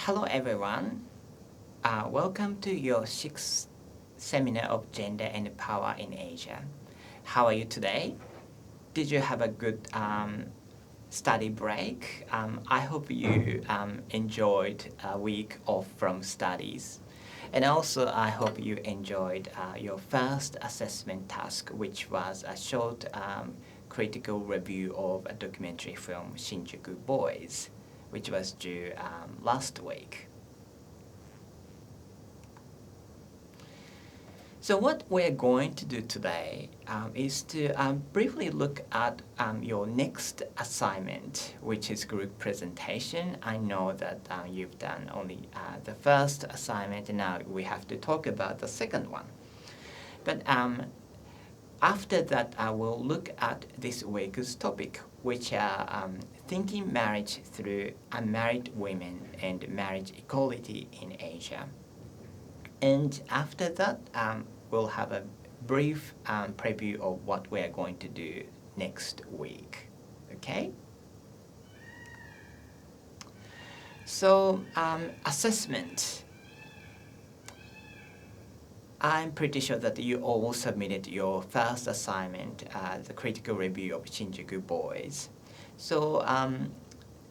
Hello everyone. Welcome to your sixth seminar of Gender and Power in Asia. How are you today? Did you have a good study break? I hope you enjoyed a week off from studies. And also, I hope you enjoyed your first assessment task, which was a short critical review of a documentary film Shinjuku Boys, which was due last week. So what we're going to do today is to briefly look at your next assignment, which is group presentation. I know that you've done only the first assignment, and now we have to talk about the second one. But after that, I will look at this week's topic, which are thinking marriage through unmarried women and marriage equality in Asia. And after that, we'll have a brief preview of what we're going to do next week. Okay? So, assessment. I'm pretty sure that you all submitted your first assignment, the critical review of Shinjuku Boys. So,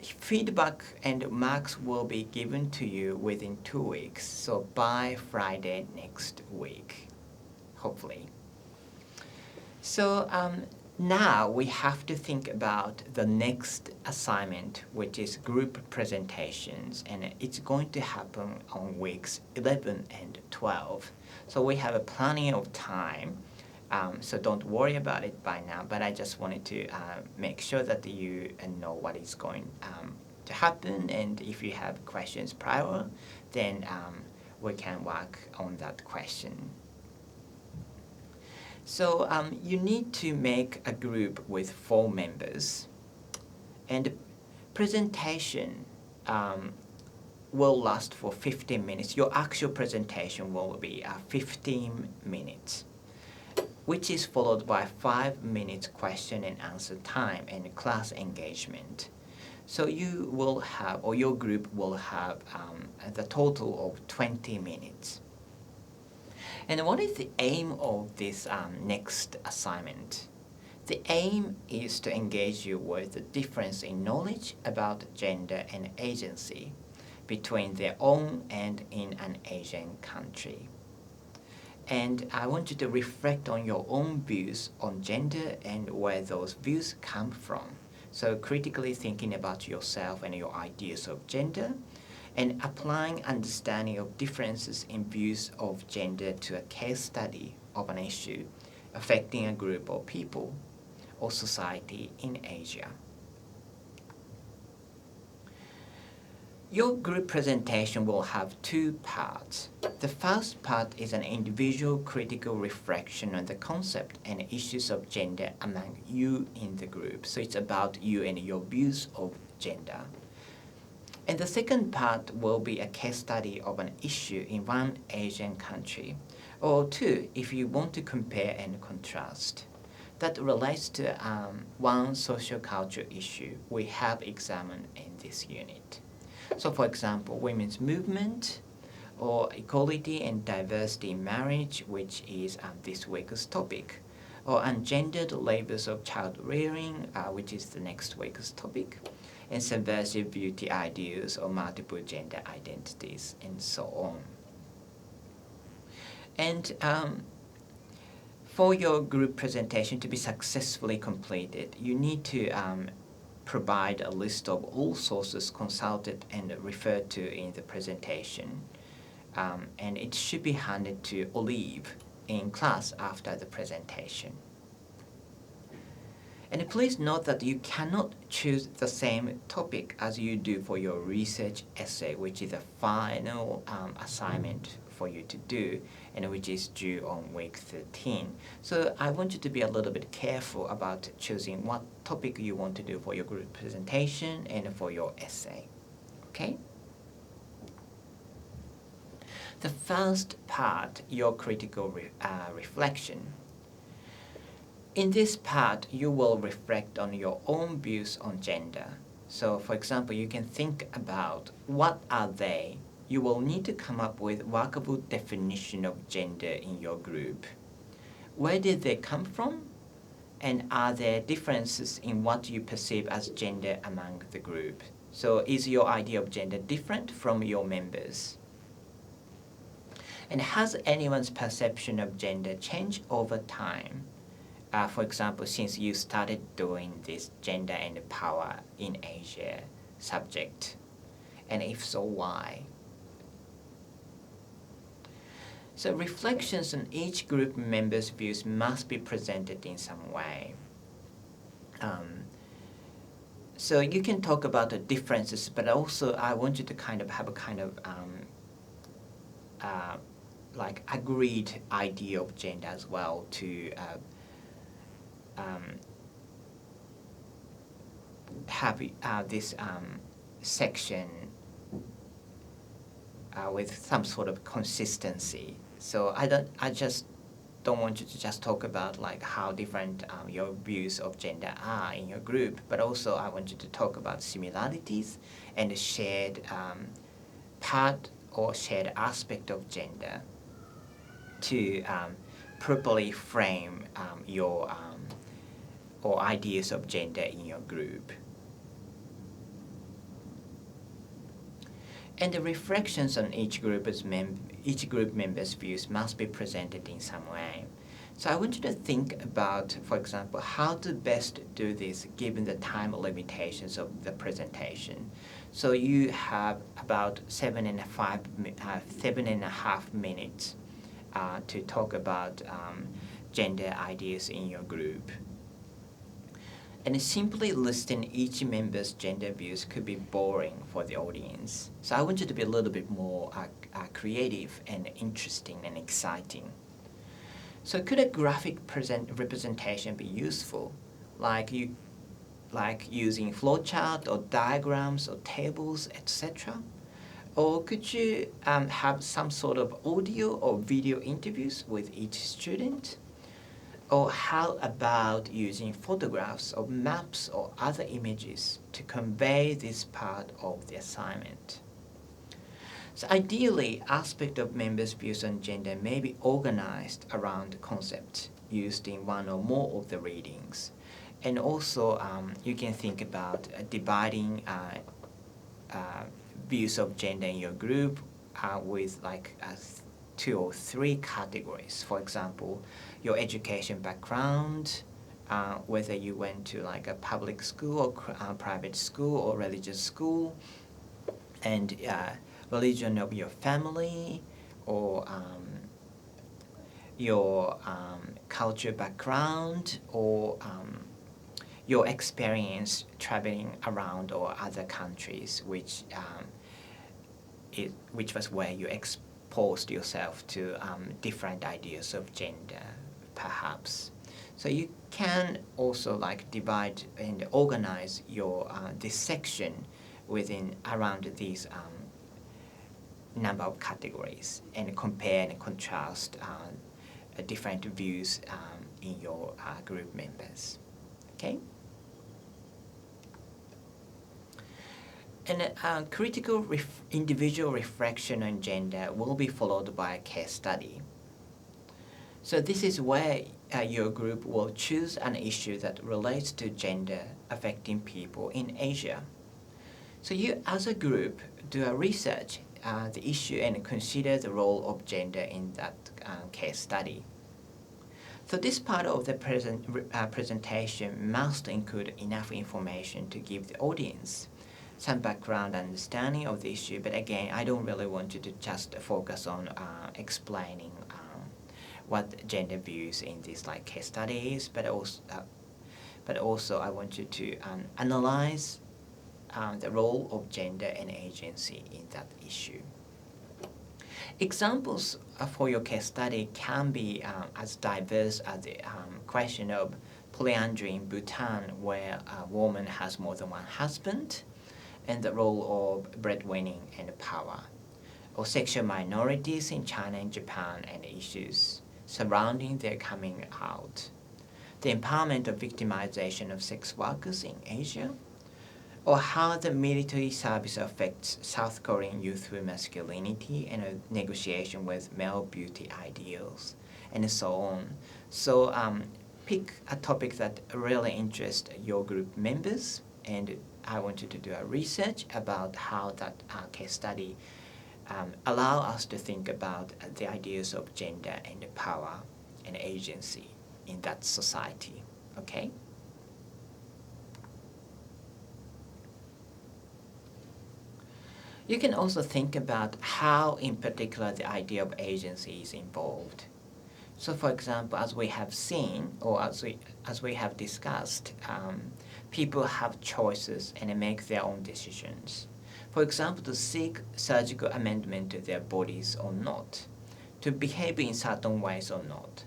feedback and marks will be given to you within 2 weeks, so by Friday next week, hopefully. So now we have to think about the next assignment, which is group presentations, and it's going to happen on weeks 11 and 12. So we have plenty of time. So don't worry about it by now, but I just wanted to make sure that you know what is going to happen, and if you have questions prior, then we can work on that question. So you need to make a group with 4 members, and presentation will last for 15 minutes. Your actual presentation will be 15 minutes. Which is followed by 5 minutes question and answer time and class engagement. So you will have, or your group will have, the total of 20 minutes. And what is the aim of this next assignment? The aim is to engage you with the difference in knowledge about gender and agency between their own and in an Asian country. And I want you to reflect on your own views on gender and where those views come from. So critically thinking about yourself and your ideas of gender, and applying understanding of differences in views of gender to a case study of an issue affecting a group of people or society in Asia. Your group presentation will have 2 parts. The first part is an individual critical reflection on the concept and issues of gender among you in the group. So it's about you and your views of gender. And the second part will be a case study of an issue in one Asian country, or 2 if you want to compare and contrast. That relates to one social culture issue we have examined in this unit. So for example, women's movement, or equality and diversity in marriage, which is this week's topic, or ungendered labors of child rearing, which is the next week's topic, and subversive beauty ideals or multiple gender identities, and so on. And for your group presentation to be successfully completed, you need to provide a list of all sources consulted and referred to in the presentation. And it should be handed to Olive in class after the presentation. And please note that you cannot choose the same topic as you do for your research essay, which is the final assignment for you to do, and which is due on week 13. So I want you to be a little bit careful about choosing what topic you want to do for your group presentation and for your essay. Okay? The first part, your critical reflection. In this part, you will reflect on your own views on gender. So for example, you can think about what are they. You will need to come up with workable definition of gender in your group. Where did they come from? And are there differences in what you perceive as gender among the group? So is your idea of gender different from your members? And has anyone's perception of gender changed over time? For example, since you started doing this gender and power in Asia subject, and if so, why? So reflections on each group member's views must be presented in some way. So you can talk about the differences, but also I want you to kind of have a kind of like agreed idea of gender as well to have this section with some sort of consistency. So I just don't want you to just talk about like how different your views of gender are in your group, but also I want you to talk about similarities and shared part or shared aspect of gender to properly frame your or ideas of gender in your group. And the reflections on each group member's views must be presented in some way. So I want you to think about, for example, how to best do this given the time limitations of the presentation. So you have about 7.5 minutes to talk about gender ideas in your group. And simply listing each member's gender views could be boring for the audience. So I want you to be a little bit more creative and interesting and exciting. So could a graphic representation be useful, like using flowchart or diagrams or tables, etc.? Or could you have some sort of audio or video interviews with each student? Or how about using photographs or maps or other images to convey this part of the assignment? So ideally, aspect of members' views on gender may be organized around the concept used in one or more of the readings. And also, you can think about dividing views of gender in your group with like 2 or 3 categories. For example, your education background, whether you went to like a public school or private school or religious school, and religion of your family, or your culture background, or your experience traveling around or other countries, which was where you exposed yourself to different ideas of gender, perhaps. So you can also like divide and organize your this section within around these number of categories and compare and contrast different views in your group members. Okay. And critical individual reflection on gender will be followed by a case study. So this is where your group will choose an issue that relates to gender affecting people in Asia. So you as a group do a research the issue and consider the role of gender in that case study. So this part of the presentation must include enough information to give the audience some background understanding of the issue, but again, I don't really want you to just focus on explaining what gender views in this like case study is, but also I want you to analyze the role of gender and agency in that issue. Examples for your case study can be as diverse as the question of polyandry in Bhutan, where a woman has more than one husband, and the role of breadwinning and power, or sexual minorities in China and Japan and issues surrounding their coming out, the empowerment of victimization of sex workers in Asia, or how the military service affects South Korean youth through masculinity and a negotiation with male beauty ideals, and so on. So pick a topic that really interests your group members, and I want you to do a research about how that case study allow us to think about the ideas of gender and power and agency in that society. Okay? You can also think about how, in particular, the idea of agency is involved. So, for example, as we have seen, or as we have discussed, people have choices and they make their own decisions. For example, to seek surgical amendment to their bodies or not, to behave in certain ways or not.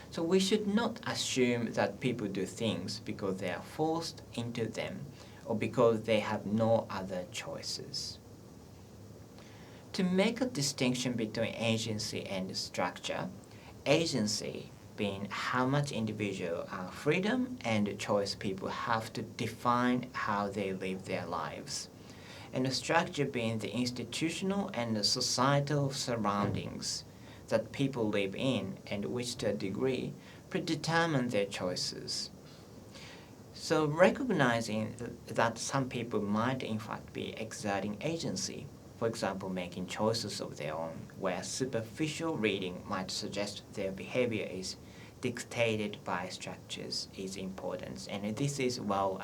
So we should not assume that people do things because they are forced into them or because they have no other choices. To make a distinction between agency and structure, agency being how much individual freedom and choice people have to define how they live their lives, and the structure being the institutional and the societal surroundings that people live in and which to a degree predetermine their choices. So recognizing that some people might in fact be exerting agency, for example making choices of their own, where superficial reading might suggest their behavior is dictated by structures, is important. And this is well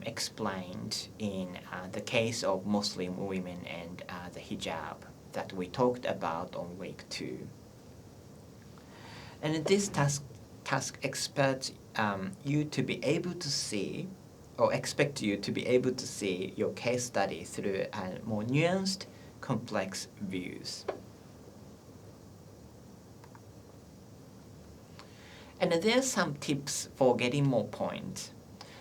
explained in the case of Muslim women and the hijab that we talked about on week 2. And this task expects you to be able to see, or expect you to be able to see your case study through more nuanced, complex views. And there are some tips for getting more points.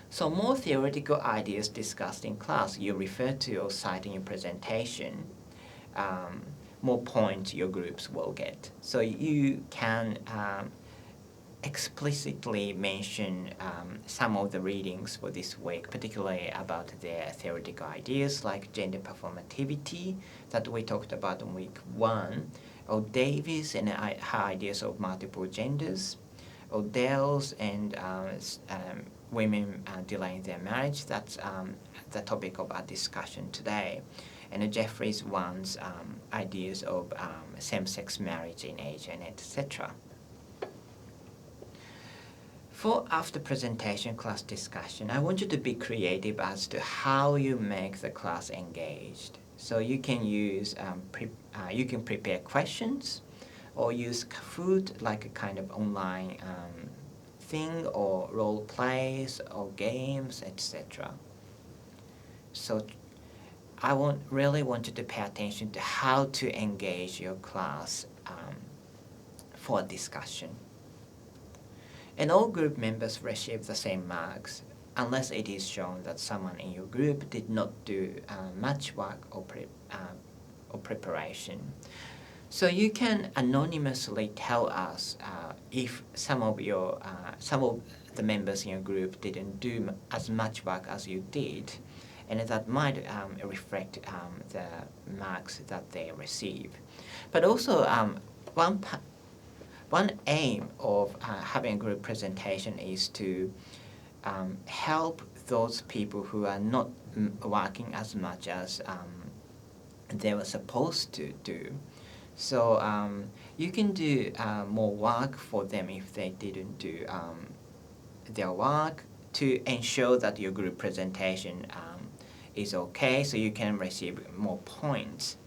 So more theoretical ideas discussed in class you refer to or cite in your presentation, more points your groups will get. So you can explicitly mention some of the readings for this week, particularly about their theoretical ideas like gender performativity that we talked about in week 1, or Davis and her ideas of multiple genders, Odell's and women delaying their marriage. That's the topic of our discussion today. And Jeffrey's one's ideas of same-sex marriage in Asia and etc. For after presentation class discussion, I want you to be creative as to how you make the class engaged. So you can use you can prepare questions, or use Kahoot like a kind of online thing, or role plays or games, etc. So I really want you to pay attention to how to engage your class for discussion. And all group members receive the same marks unless it is shown that someone in your group did not do much work or preparation. So you can anonymously tell us if some of the members in your group didn't do as much work as you did, and that might reflect the marks that they receive. But also one aim of having a group presentation is to help those people who are not working as much as they were supposed to do. So you can do more work for them if they didn't do their work, to ensure that your group presentation is okay, so you can receive more points.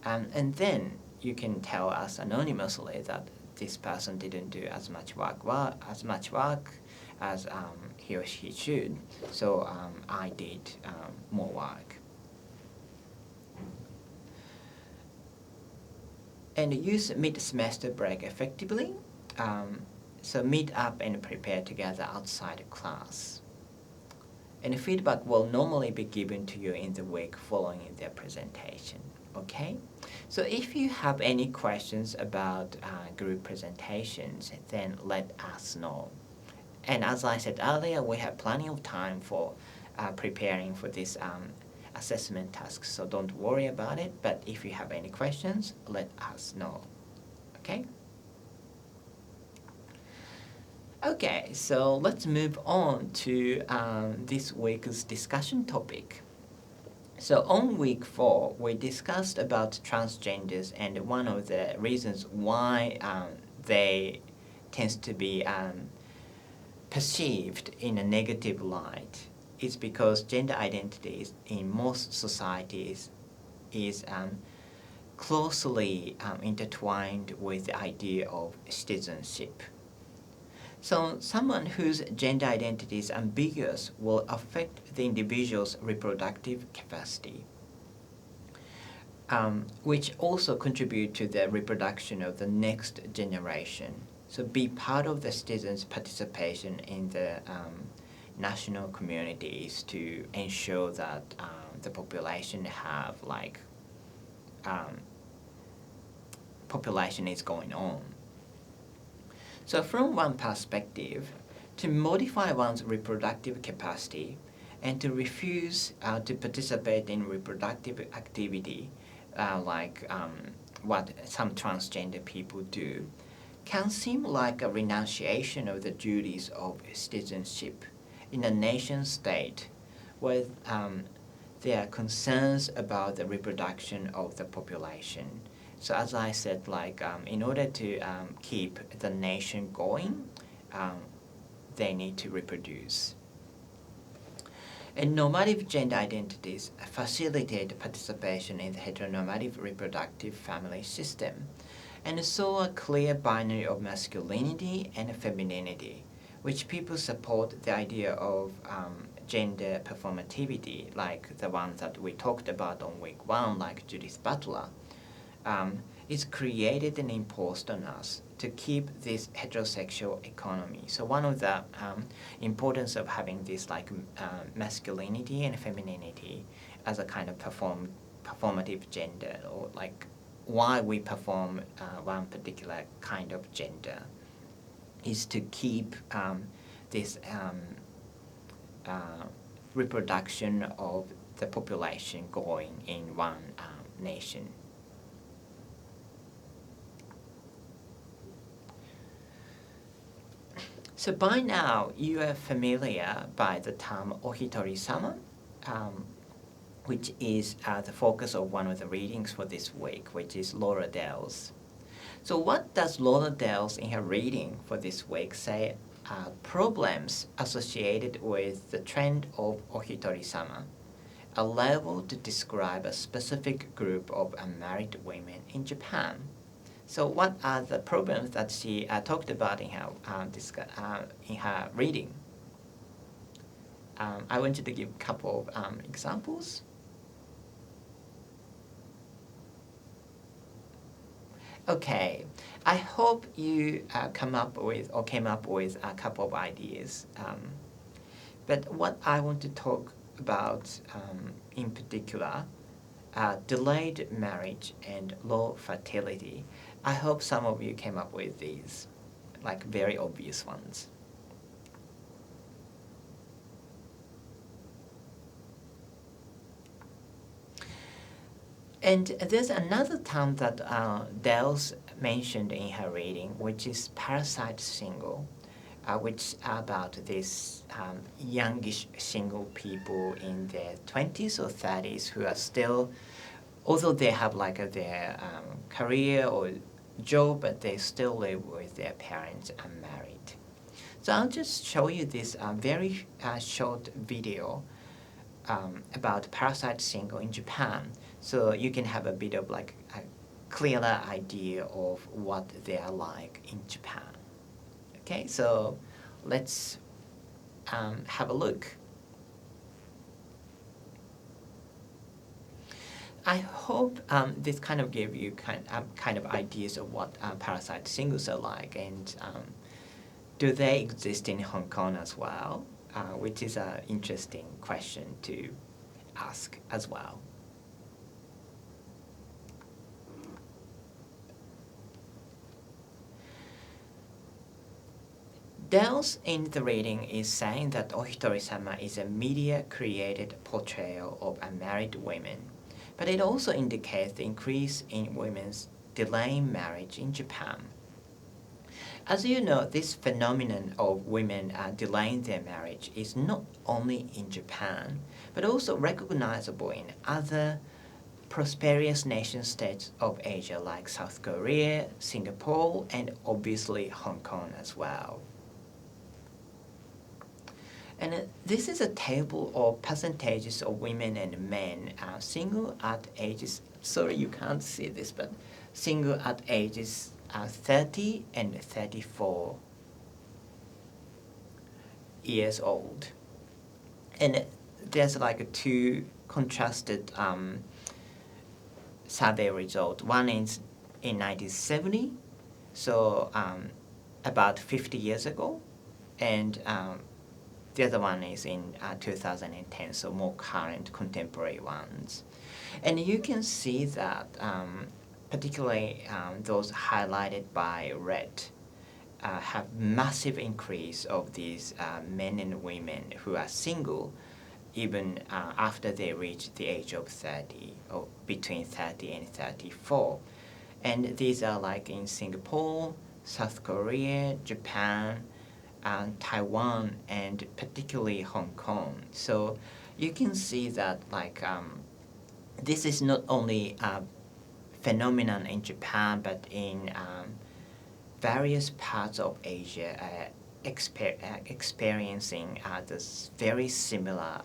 And then you can tell us anonymously that this person didn't do as much work as he or she should, so I did more work. And use mid-semester break effectively. So meet up and prepare together outside class. And feedback will normally be given to you in the week following their presentation. Okay? So if you have any questions about group presentations, then let us know. And as I said earlier, we have plenty of time for preparing for this assessment task, so don't worry about it. But if you have any questions, let us know. Okay? Okay, so let's move on to this week's discussion topic. So on week 4, we discussed about transgenders, and one of the reasons why they tends to be perceived in a negative light is because gender identities in most societies is closely intertwined with the idea of citizenship. So someone whose gender identity is ambiguous will affect the individual's reproductive capacity, which also contribute to the reproduction of the next generation. So be part of the citizens' participation in the national communities to ensure that the population have population is going on. So from one perspective, to modify one's reproductive capacity and to refuse to participate in reproductive activity what some transgender people do can seem like a renunciation of the duties of citizenship in a nation state where there are concerns about the reproduction of the population. So as I said, in order to keep the nation going, they need to reproduce. And normative gender identities facilitate participation in the heteronormative reproductive family system, and so a clear binary of masculinity and femininity, which people support the idea of gender performativity, like the one that we talked about on week 1, like Judith Butler. Is created and imposed on us to keep this heterosexual economy. So one of the importance of having this masculinity and femininity as a kind of performative gender, or why we perform one particular kind of gender, is to keep this reproduction of the population going in one nation. So by now, you are familiar by the term Ohitori-sama, which is the focus of one of the readings for this week, which is Laura Dales. So what does Laura Dales in her reading for this week say are problems associated with the trend of Ohitori-sama, a label to describe a specific group of unmarried women in Japan? So what are the problems that she talked about in her reading? I want you to give a couple of examples. Okay, I hope you came up with a couple of ideas. But what I want to talk about in particular, delayed marriage and low fertility. I hope some of you came up with these, very obvious ones. And there's another term that Dales mentioned in her reading, which is parasite single, which are about these youngish single people in their 20s or 30s who are still, although they have their career or job, but they still live with their parents unmarried. So I'll just show you this very short video about parasite single in Japan, so you can have a bit of a clearer idea of what they are like in Japan. Okay, so let's have a look. I hope this kind of gave you kind of ideas of what parasite singles are like, and do they exist in Hong Kong as well? Which is an interesting question to ask as well. Dell's in the reading is saying that Ohitori-sama is a media-created portrayal of unmarried women, but it also indicates the increase in women's delaying marriage in Japan. As you know, this phenomenon of women delaying their marriage is not only in Japan, but also recognizable in other prosperous nation-states of Asia like South Korea, Singapore, and obviously Hong Kong as well. And this is a table of percentages of women and men single at ages, sorry you can't see this, but single at ages 30 and 34 years old. And there's like two contrasted survey results. One is in 1970, so about 50 years ago, and the other one is in 2010, so more current, contemporary ones. And you can see that particularly those highlighted by red have massive increase of these men and women who are single even after they reach the age of 30, or between 30 and 34. And these are like in Singapore, South Korea, Japan, Taiwan, and particularly Hong Kong. So you can see that like this is not only a phenomenon in Japan, but in various parts of Asia experiencing this very similar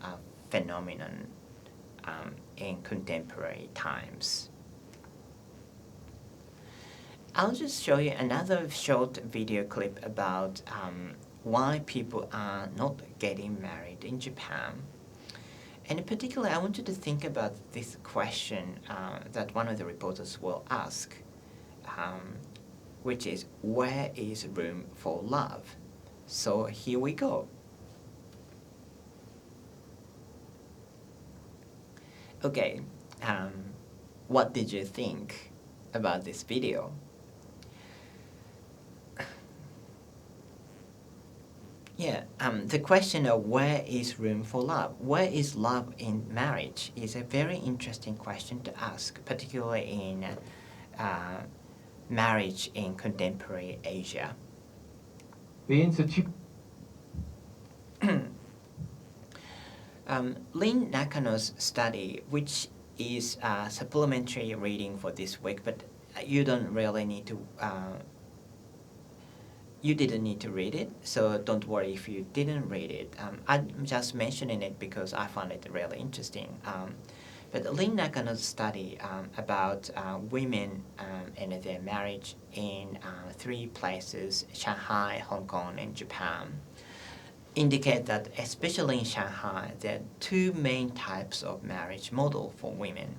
phenomenon in contemporary times. I'll just show you another short video clip about why people are not getting married in Japan. And particularly, I want you to think about this question that one of the reporters will ask, which is, where is room for love? So here we go. Okay, what did you think about this video? Yeah, the question of where is room for love, where is love in marriage, is a very interesting question to ask, particularly in marriage in contemporary Asia. Lynn Nakano's study, which is a supplementary reading for this week, but you don't really need to you didn't need to read it, so don't worry if you didn't read it. I'm just mentioning it because I found it really interesting. But Lynn Nakano's study about women and their marriage in 3 places, Shanghai, Hong Kong, and Japan, indicate that especially in Shanghai, there are 2 main types of marriage model for women.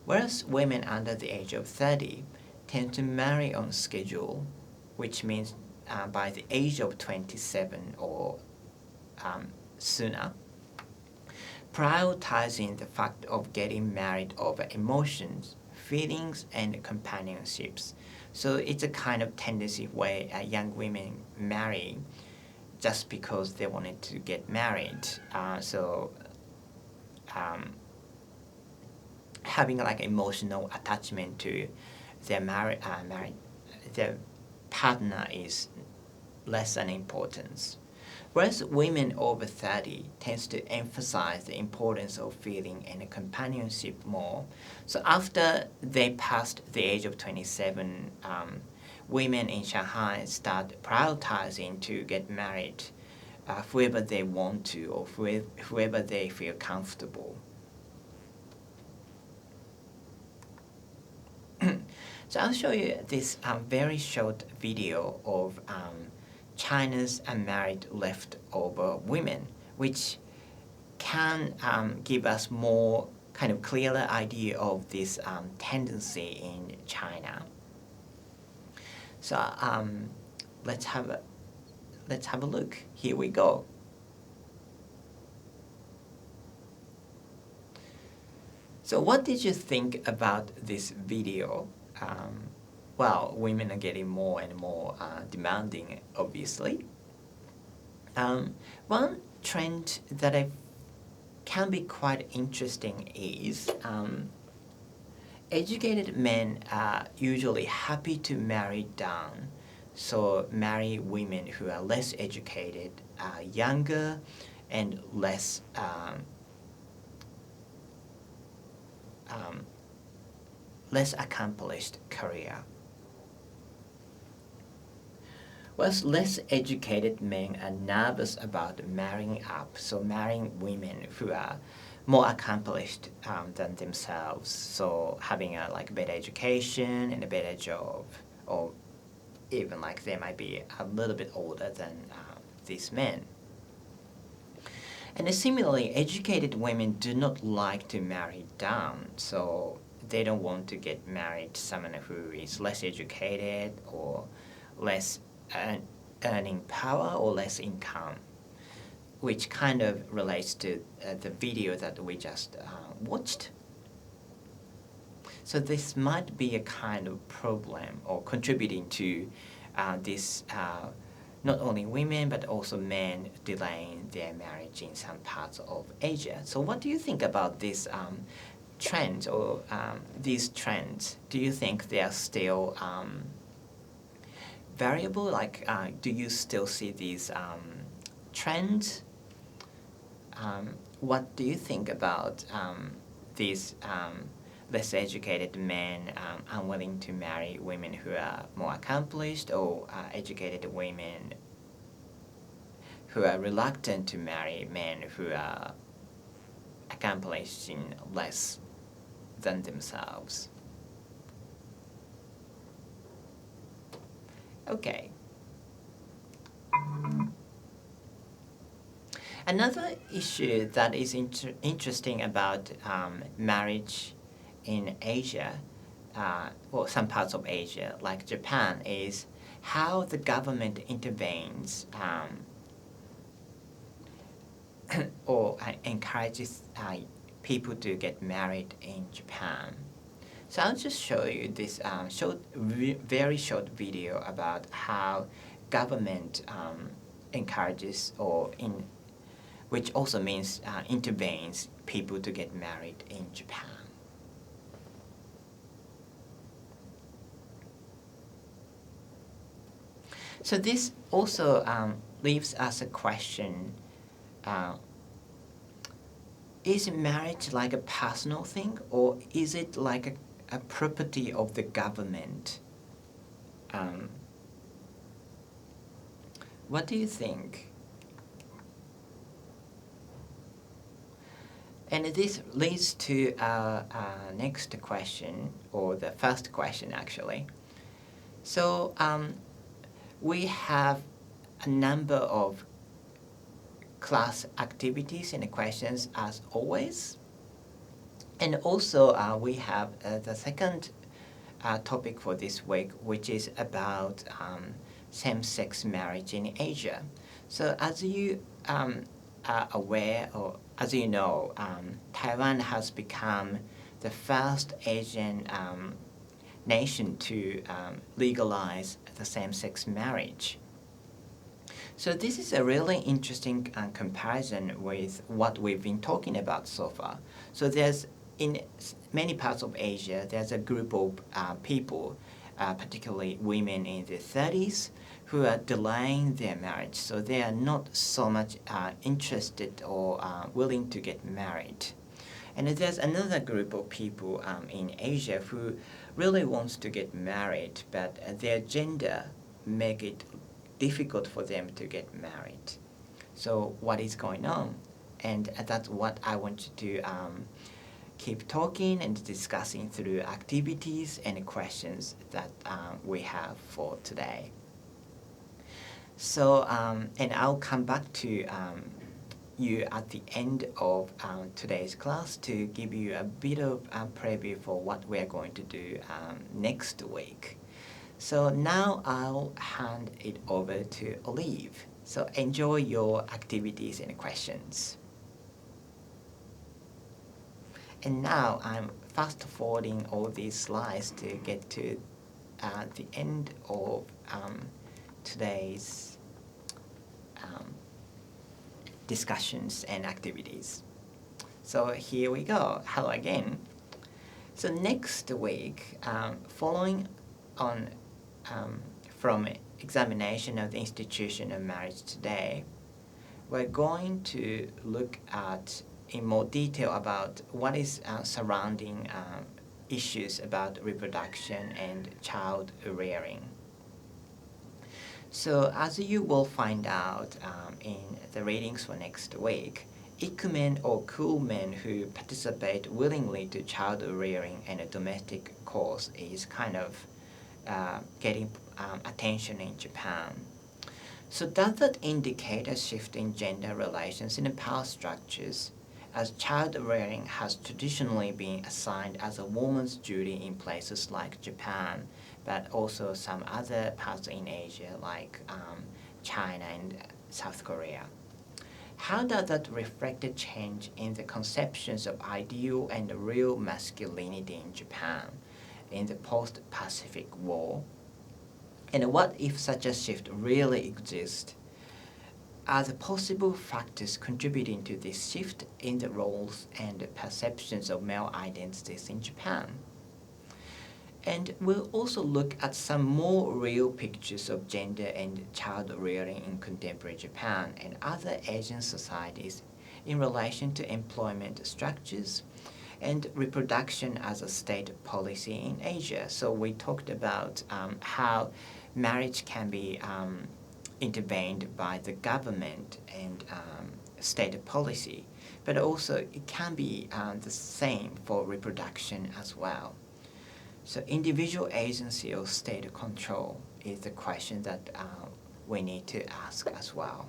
Whereas women under the age of 30 tend to marry on schedule, which means by the age of 27 or sooner, prioritizing the fact of getting married over emotions, feelings, and companionships. So it's a kind of tendency where young women marry just because they wanted to get married. Having like emotional attachment to their their partner is less an importance. Whereas women over 30 tends to emphasize the importance of feeling and companionship more. So after they passed the age of 27, women in Shanghai start prioritizing to get married whoever they want to or whoever they feel comfortable. So I'll show you this very short video of China's unmarried leftover women, which can give us more kind of clearer idea of this tendency in China. So let's have a look. Here we go. So what did you think about this video? well, women are getting more and more demanding, obviously. One trend that I can be quite interesting is educated men are usually happy to marry down, so marry women who are less educated, younger, and less accomplished career. Whereas less educated men are nervous about marrying up, so marrying women who are more accomplished than themselves, so having a like better education and a better job, or even like they might be a little bit older than these men. And similarly, educated women do not like to marry down, so they don't want to get married to someone who is less educated or less earning power or less income, which kind of relates to the video that we just watched. So this might be a kind of problem or contributing to this not only women but also men delaying their marriage in some parts of Asia. So what do you think about this trends or these trends? Do you think they are still variable? Like, do you still see these trends? What do you think about these less educated men unwilling to marry women who are more accomplished, or educated women who are reluctant to marry men who are accomplishing less than themselves? Okay. Another issue that is interesting about marriage in Asia, well, some parts of Asia, like Japan, is how the government intervenes or encourages people to get married in Japan. So I'll just show you this very short video about how government encourages which also means intervenes people to get married in Japan. So this also leaves us a question. Is marriage like a personal thing, or is it like a property of the government? What do you think? And this leads to our next question, or the first question actually. So we have a number of class activities and questions as always. And also we have the second topic for this week, which is about same-sex marriage in Asia. So as you are aware, or as you know, Taiwan has become the first Asian nation to legalize the same-sex marriage. So this is a really interesting comparison with what we've been talking about so far. So there's, in many parts of Asia, there's a group of people, particularly women in their 30s, who are delaying their marriage. So they are not so much interested or willing to get married. And there's another group of people in Asia who really wants to get married, but their gender make it difficult for them to get married. So what is going on? And that's what I want you to keep talking and discussing through activities and questions that we have for today. So, and I'll come back to you at the end of today's class to give you a bit of preview for what we're going to do next week. So now I'll hand it over to Olive. So enjoy your activities and questions. And now I'm fast forwarding all these slides to get to the end of today's discussions and activities. So here we go. Hello again. So next week, following on from examination of the institution of marriage today, we're going to look at in more detail about what is surrounding issues about reproduction and child rearing. So as you will find out in the readings for next week, ikumen or cool men who participate willingly to child rearing and a domestic cause is kind of getting attention in Japan. So does that indicate a shift in gender relations in the power structures, as child rearing has traditionally been assigned as a woman's duty in places like Japan, but also some other parts in Asia like China and South Korea? How does that reflect a change in the conceptions of ideal and real masculinity in Japan in the post-Pacific War? And what if such a shift really exists? Are the possible factors contributing to this shift in the roles and perceptions of male identities in Japan? And we'll also look at some more real pictures of gender and child rearing in contemporary Japan and other Asian societies in relation to employment structures and reproduction as a state policy in Asia. So we talked about how marriage can be intervened by the government and state policy, but also it can be the same for reproduction as well. So individual agency or state control is the question that we need to ask as well.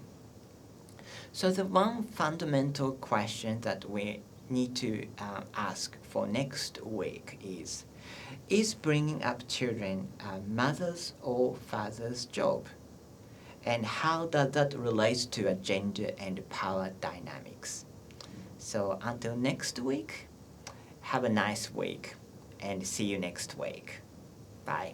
So the one fundamental question that we need to ask for next week is bringing up children a mother's or father's job? And how does that relate to a gender and power dynamics? So until next week, have a nice week and see you next week. Bye.